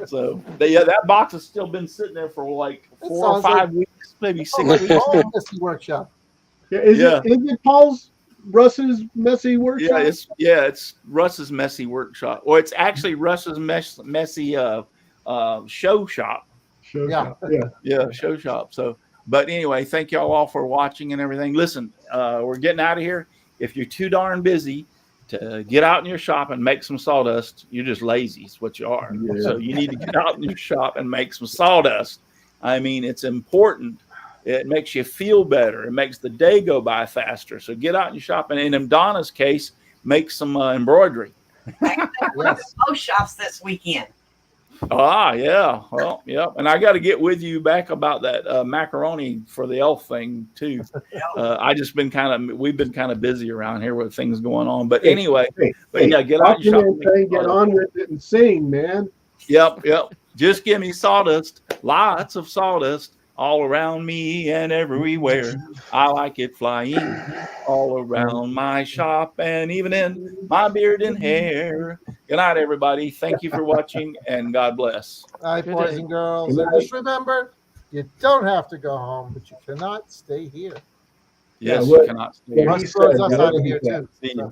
So that box has still been sitting there for like 4 or sounds 5 like- weeks, maybe 6 Oh, weeks. Missy workshop. Yeah, is it Paul's Russ's Messy Workshop? It's Russ's Messy Workshop, or it's actually Russ's Messy Show Shop. Show Yeah. shop. Yeah. Yeah, show shop. So, but anyway, thank y'all all for watching and everything. Listen, we're getting out of here. If you're too darn busy to get out in your shop and make some sawdust, you're just lazy. It's what you are. Yeah. So you need to get out in your shop and make some sawdust. I mean, it's important. It makes you feel better. It makes the day go by faster. So get out in your shop, and in Donna's case, make some embroidery. Yes. Both shops this weekend. Ah, yeah. Well, yeah. And I got to get with you back about that macaroni for the elf thing too. We've been kind of busy around here with things going on. But anyway, yeah, get out your shop. Get on with it and sing, man. Yep. Just give me sawdust, lots of sawdust all around me and everywhere. I like it flying all around my shop and even in my beard and hair. Good night, everybody. Thank you for watching, and God bless. All right, Good boys day. and girls. Good And night. just remember, you don't have to go home, but you cannot stay here. Yes, what- you cannot stay. what Russ he throws said, us yeah, out of what he here said. too. See you.